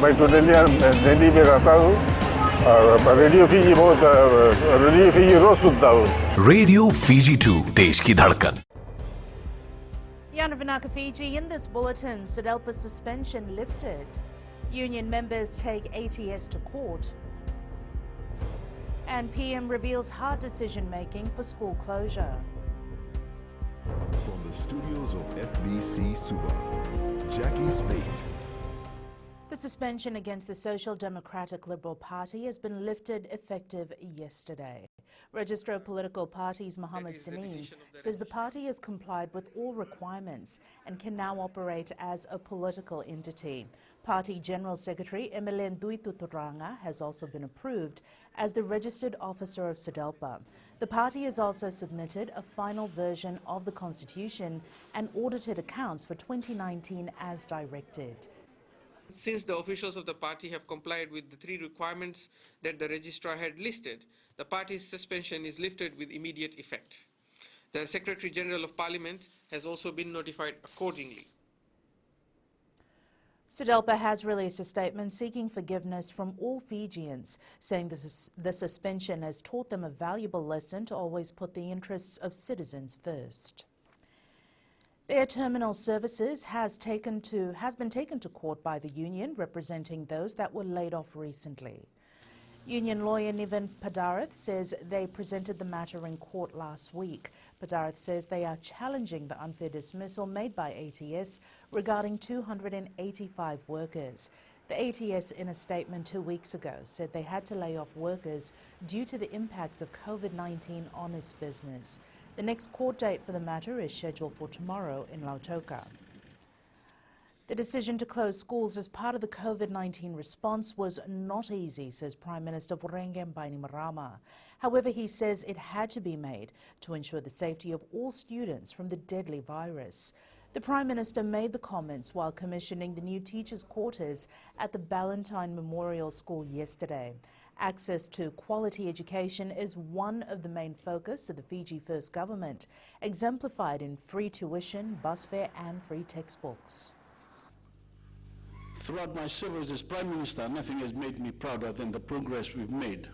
मैं टोटली दिल्ली में रहता हूँ और रेडियो फीजी बहुत रेडियो फीजी रोज सुनता हूँ. रेडियो फीजी 2 देश की धड़कन. Yanavanaka Fiji, in this bulletin, Sudelpa suspension lifted. Union members take ATS to court. And PM reveals hard decision-making for school closure. From the studios of FBC Suva, Jackie Spate. The suspension against the Social Democratic Liberal Party has been lifted effective yesterday. Registrar of Political Parties Mohammed Saneem says the party has complied with all requirements and can now operate as a political entity. Party General Secretary Emilian Duituturanga has also been approved as the registered officer of Sudelpa. The party has also submitted a final version of the constitution and audited accounts for 2019 as directed. Since the officials of the party have complied with the 3 requirements that the registrar had listed, the party's suspension is lifted with immediate effect. The Secretary General of Parliament has also been notified accordingly. Sudelpa has released a statement seeking forgiveness from all Fijians, saying the suspension has taught them a valuable lesson to always put the interests of citizens first. Air Terminal Services has been taken to court by the union representing those that were laid off recently. Union lawyer Niven Padarath says they presented the matter in court last week. Padarath says they are challenging the unfair dismissal made by ATS regarding 285 workers. The ATS, in a statement 2 weeks ago, said they had to lay off workers due to the impacts of COVID-19 on its business. The next court date for the matter is scheduled for tomorrow in Lautoka. The decision to close schools as part of the COVID-19 response was not easy, says Prime Minister Vorengem Bainimarama. However, he says it had to be made to ensure the safety of all students from the deadly virus. The Prime Minister made the comments while commissioning the new teachers' quarters at the Ballantyne Memorial School yesterday. Access to quality education is one of the main focus of the Fiji First government, exemplified in free tuition, bus fare and free textbooks. Throughout my service as Prime Minister, nothing has made me prouder than the progress we've made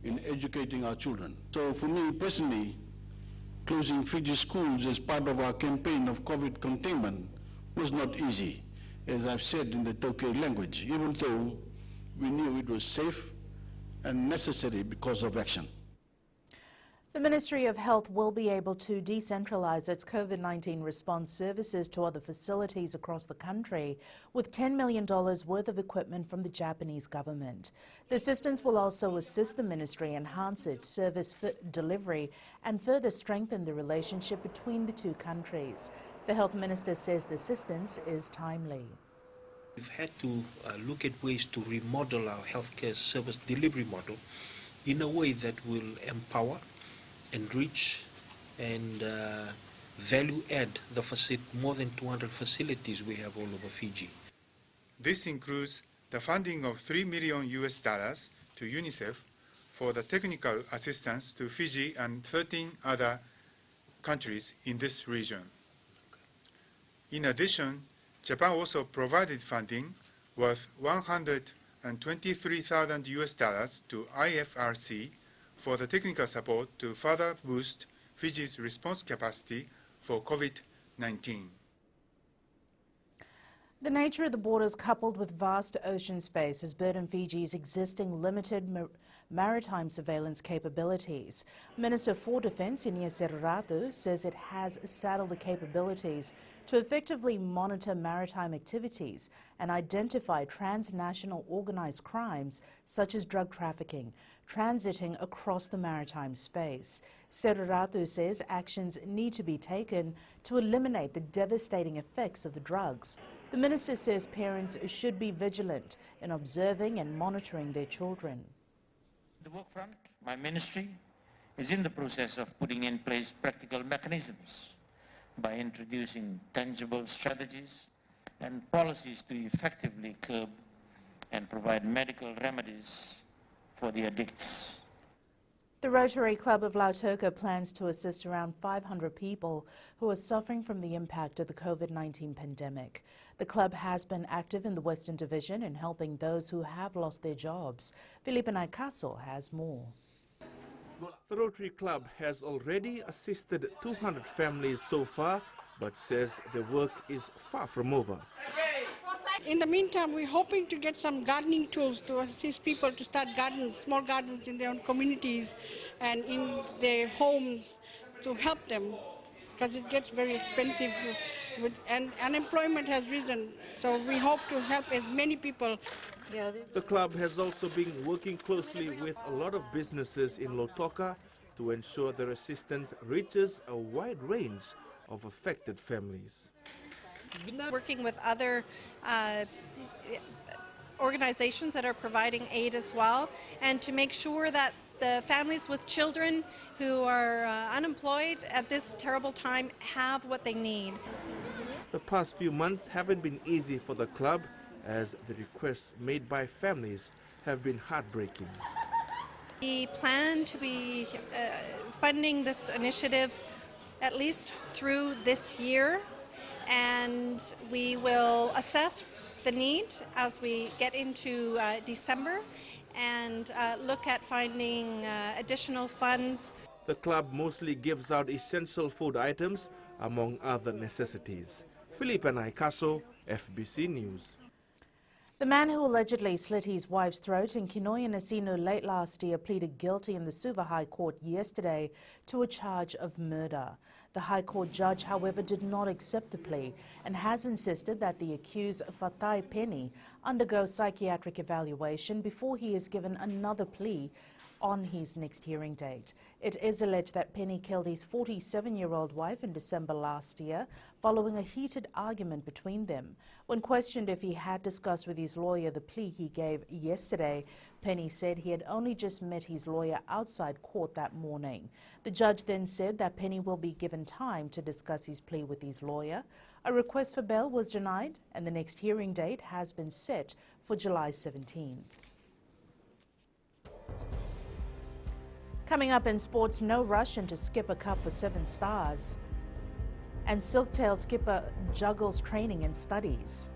in educating our children. So for me personally, closing Fiji schools as part of our campaign of COVID containment was not easy, as I've said in the Tokyo language, even though we knew it was safe and necessary because of action. The Ministry of Health will be able to decentralise its COVID-19 response services to other facilities across the country with $10 million worth of equipment from the Japanese government. The assistance will also assist the ministry enhance its service delivery and further strengthen the relationship between the two countries. The Health Minister says the assistance is timely. We've had to look at ways to remodel our healthcare service delivery model in a way that will empower, enrich and value add the more than 200 facilities we have all over Fiji. This includes the funding of $3 million to UNICEF for the technical assistance to Fiji and 13 other countries in this region. In addition, Japan also provided funding worth $123,000 to IFRC for the technical support to further boost Fiji's response capacity for COVID-19. The nature of the borders coupled with vast ocean space has burdened Fiji's existing limited maritime surveillance capabilities. Minister for Defence Inia Serratu says it has saddled the capabilities to effectively monitor maritime activities and identify transnational organised crimes such as drug trafficking, transiting across the maritime space. Serratu says actions need to be taken to eliminate the devastating effects of the drugs. The minister says parents should be vigilant in observing and monitoring their children. The work front, my ministry is in the process of putting in place practical mechanisms by introducing tangible strategies and policies to effectively curb and provide medical remedies for the addicts. The Rotary Club of Lautoka plans to assist around 500 people who are suffering from the impact of the COVID-19 pandemic. The club has been active in the Western Division in helping those who have lost their jobs. Felipe Naikaso has more. The Rotary Club has already assisted 200 families so far, but says the work is far from over. In the meantime, we're hoping to get some gardening tools to assist people to start gardens, small gardens in their own communities and in their homes to help them, because it gets very expensive and unemployment has risen. So we hope to help as many people. The club has also been working closely with a lot of businesses in Lautoka to ensure their assistance reaches a wide range of affected families. Working with other organizations that are providing aid as well, and to make sure that the families with children who are unemployed at this terrible time have what they need. The past few months haven't been easy for the club, as the requests made by families have been heartbreaking. We plan to be funding this initiative at least through this year, and we will assess the need as we get into December and look at finding additional funds. The club mostly gives out essential food items among other necessities. Felipe Naikaso, FBC News. The man who allegedly slit his wife's throat in Kinoya Nasinu late last year pleaded guilty in the Suva High Court yesterday to a charge of murder. The High Court judge, however, did not accept the plea and has insisted that the accused Fatai Penny undergo psychiatric evaluation before he is given another plea on his next hearing date. It is alleged that Penny killed his 47-year-old wife in December last year following a heated argument between them. When questioned if he had discussed with his lawyer the plea he gave yesterday, Penny said he had only just met his lawyer outside court that morning. The judge then said that Penny will be given time to discuss his plea with his lawyer. A request for bail was denied, and the next hearing date has been set for July 17. Coming up in sports, no rush into Skipper Cup for 7 stars. And Silktail skipper juggles training and studies.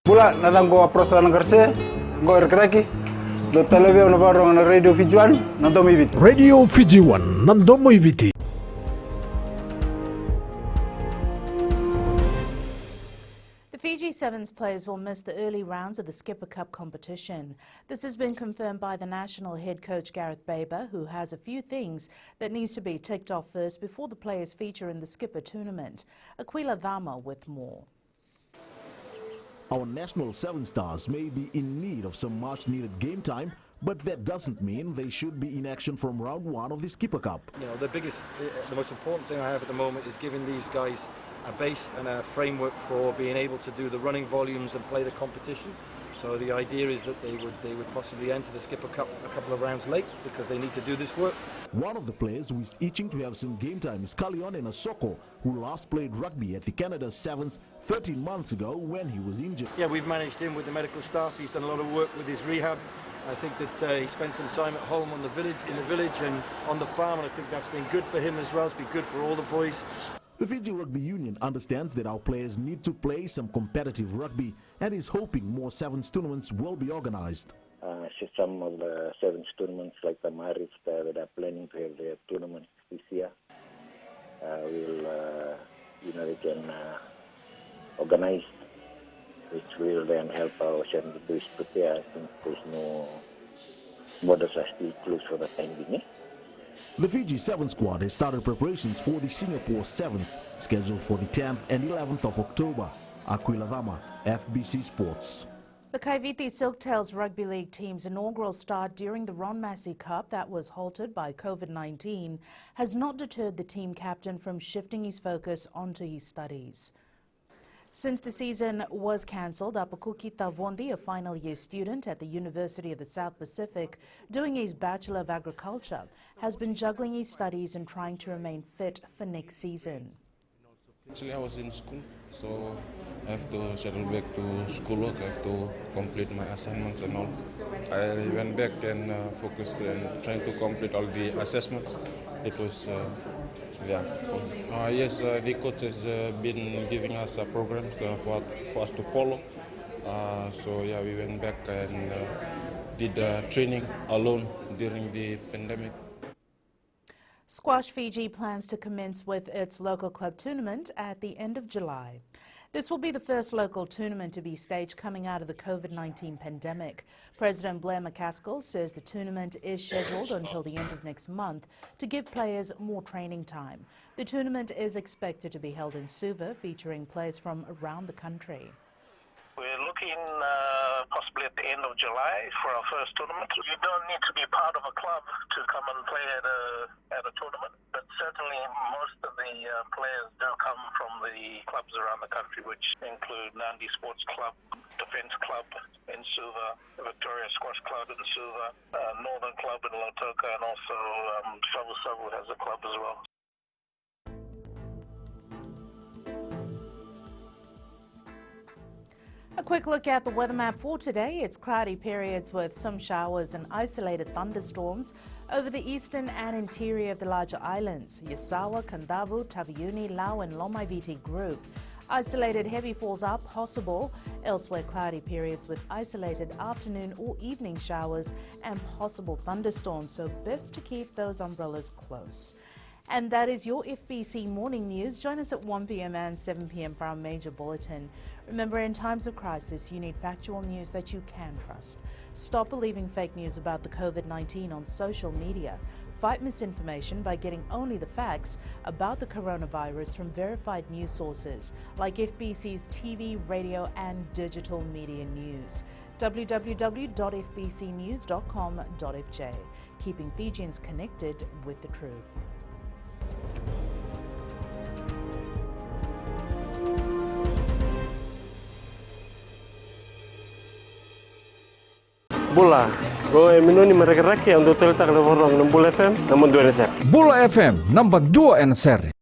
Pula nadang ko approach lang karse, go erkraki. Do televizyon na barong na radio Fijuan, nandom ibit. Radio Fiji 1 nandomo ibiti. The Fiji Sevens players will miss the early rounds of the Skipper Cup competition. This has been confirmed by the national head coach Gareth Baber, who has a few things that needs to be ticked off first before the players feature in the Skipper tournament. Aquila Dharma with more. Our national 7 stars may be in need of some much-needed game time, but that doesn't mean they should be in action from round 1 of the Skipper Cup. You know, the most important thing I have at the moment is giving these guys a base and a framework for being able to do the running volumes and play the competition. So the idea is that they would possibly enter the Skipper Cup a couple of rounds late because they need to do this work. One of the players who is itching to have some game time is Kalion Nasoko, who last played rugby at the Canada Sevens 13 months ago when he was injured. Yeah, we've managed him with the medical staff. He's done a lot of work with his rehab. I think that he spent some time at home in the village and on the farm, and I think that's been good for him as well. It's been good for all the boys. The Fiji Rugby Union understands that our players need to play some competitive rugby and is hoping more Sevens tournaments will be organized. Some of the Sevens tournaments, like the Marits, that are planning to have their tournaments this year, they can organize, which will then help our Sevens boys prepare. I think there's no borders are still closed for the time being. The Fiji 7 squad has started preparations for the Singapore Sevens, scheduled for the 10th and 11th of October. Aquila Dharma, FBC Sports. The Kaiviti Silktails Rugby League team's inaugural start during the Ron Massey Cup that was halted by COVID-19 has not deterred the team captain from shifting his focus onto his studies. Since the season was cancelled, Apakuki Tavondi, a final year student at the University of the South Pacific, doing his Bachelor of Agriculture, has been juggling his studies and trying to remain fit for next season. Actually, I was in school, so I have to settle back to schoolwork. I have to complete my assignments and all. I went back and focused on trying to complete all the assessments. It was, yes, the coach has been giving us programs for us to follow. So yeah, we went back and did training alone during the pandemic. Squash Fiji plans to commence with its local club tournament at the end of July. This will be the first local tournament to be staged coming out of the COVID-19 pandemic. President Blair McCaskill says the tournament is scheduled until the end of next month to give players more training time. The tournament is expected to be held in Suva, featuring players from around the country. We're looking possibly at the end of July for our first tournament. You don't need to be part of a club to come and play at a tournament, but certainly most of the players do come from the clubs around the country, which include Nandi Sports Club, Defence Club in Suva, Victoria Squash Club in Suva, Northern Club in Lautoka, and also Suva has a club as well. A quick look at the weather map for today. It's cloudy periods with some showers and isolated thunderstorms over the eastern and interior of the larger islands, Yasawa, Kandavu, Taveuni, Lau and Lomaiviti group. Isolated heavy falls are possible. Elsewhere, cloudy periods with isolated afternoon or evening showers and possible thunderstorms, so best to keep those umbrellas close. And that is your FBC Morning News. Join us at 1 p.m. and 7 p.m. for our major bulletin. Remember, in times of crisis, you need factual news that you can trust. Stop believing fake news about the COVID-19 on social media. Fight misinformation by getting only the facts about the coronavirus from verified news sources like FBC's TV, radio and digital media news. www.fbcnews.com.fj. Keeping Fijians connected with the truth. Bula, gue minuni mereka-reka untuk teletak di Borong 6 FM, namun 2 NSR. Bula FM, number 2 NSR.